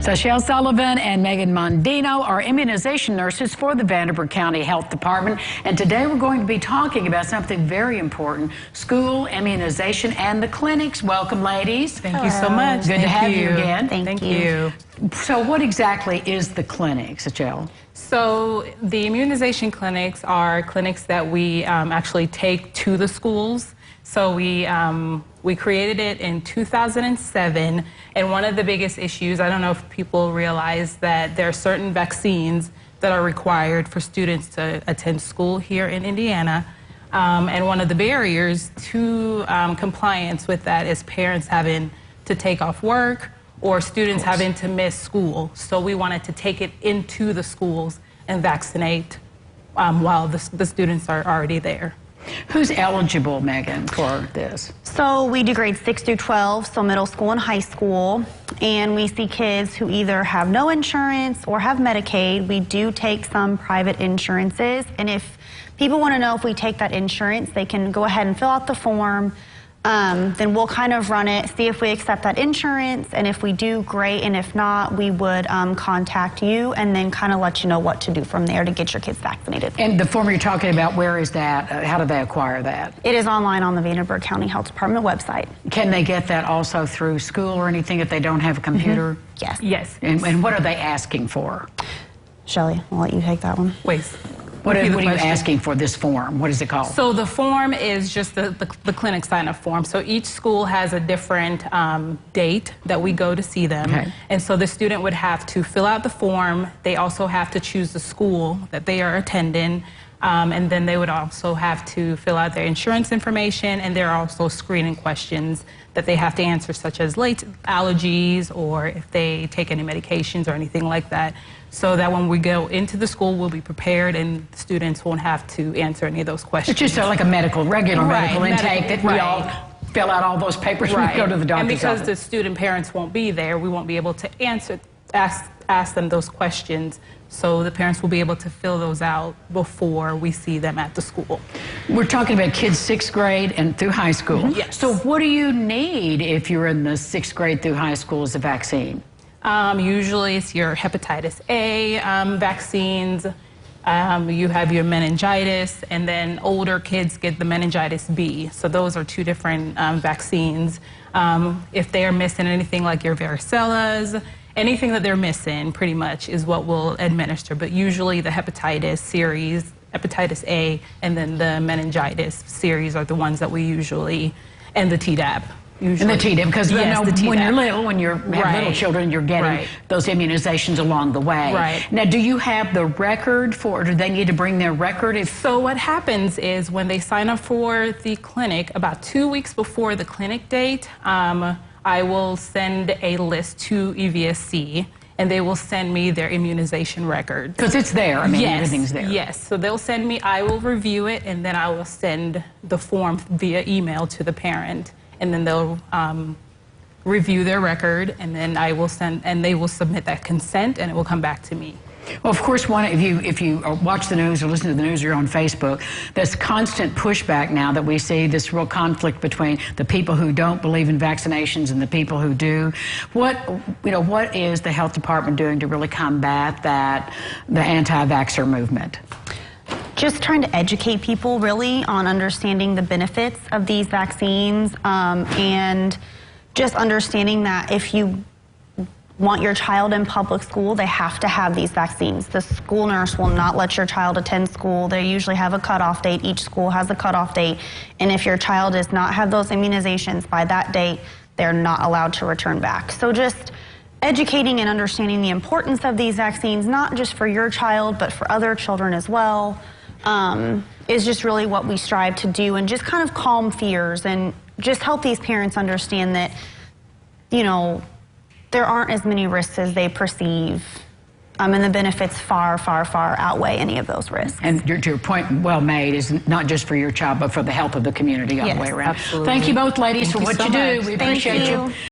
So Shel Sullivan and Megan Mondino are immunization nurses for the Vanderburgh County Health Department. And today we're going to be talking about something very important, school immunization and the clinics. Welcome, ladies. Thank you so much. Good to have you again. Thank you. So what exactly is the clinic, Shel? So the immunization clinics are clinics that we actually take to the schools. So we created it in 2007, and one of the biggest issues, I don't know if people realize that there are certain vaccines that are required for students to attend school here in Indiana, and one of the barriers to compliance with that is parents having to take off work or students having to miss school. So we wanted to take it into the schools and vaccinate while the students are already there. Who's eligible, Megan, for this? So we do grades 6 through 12, so middle school and high school, and we see kids who either have no insurance or have Medicaid. We do take some private insurances, and if people want to know if we take that insurance, they can go ahead and fill out the form. Then we'll kind of run it, see if we accept that insurance, and if we do, great, and if not, we would contact you and then kind of let you know what to do from there to get your kids vaccinated. And the form you're talking about, where is that? How do they acquire that? It is online on the Vanderburgh County Health Department website. Can they get that also through school or anything if they don't have a computer? Yes. Yes. And what are they asking for? Shelley, I'll let you take that one. Wait. What are you asking for this form? What is it called? So the form is just the clinic sign-up form. So each school has a different date that we go to see them. Okay. And so the student would have to fill out the form. They also have to choose the school that they are attending. And then they would also have to fill out their insurance information, and there are also screening questions that they have to answer, such as late allergies or if they take any medications or anything like that, so that when we go into the school, we'll be prepared and students won't have to answer any of those questions. It's just like a regular medical intake that we all fill out all those papers when we go to the doctor's office. And because the student parents won't be there, we won't be able to ask them those questions, so the parents will be able to fill those out before we see them at the school. We're talking about kids 6th grade and through high school. Yes. So what do you need if you're in the 6th grade through high school as a vaccine? Usually it's your hepatitis A vaccines, you have your meningitis, and then older kids get the meningitis B. So those are two different vaccines. If they are missing anything like your varicellas, anything that they're missing pretty much is what we'll administer, but usually the hepatitis series, hepatitis A, and then the meningitis series are the ones that we usually, and the Tdap. Usually. And the Tdap, because when you're little, when you have little children, you're getting those immunizations along the way. Right. Now, do you have the record for, or do they need to bring their record? So what happens is when they sign up for the clinic, about 2 weeks before the clinic date, I will send a list to EVSC, and they will send me their immunization record. Because it's there, I mean, yes, everything's there. Yes, so they'll send me, I will review it, and then I will send the form via email to the parent, and then they'll review their record, and then I will send, and they will submit that consent, and it will come back to me. Well, of course, if you watch the news or listen to the news or you're on Facebook, there's constant pushback now that we see, this real conflict between the people who don't believe in vaccinations and the people who do. What is the health department doing to really combat the anti-vaxxer movement? Just trying to educate people really on understanding the benefits of these vaccines, and just understanding that if you want your child in public school, they have to have these vaccines. The school nurse will not let your child attend school. They usually have a cutoff date. Each school has a cutoff date. And if your child does not have those immunizations by that date, they're not allowed to return back. So just educating and understanding the importance of these vaccines, not just for your child, but for other children as well, is just really what we strive to do, and just kind of calm fears and just help these parents understand that, there aren't as many risks as they perceive, and the benefits far, far, far outweigh any of those risks. And to your point, well made, is not just for your child, but for the health of the community all the way around. Absolutely. Thank you both, ladies, for what you do. We Thank appreciate you.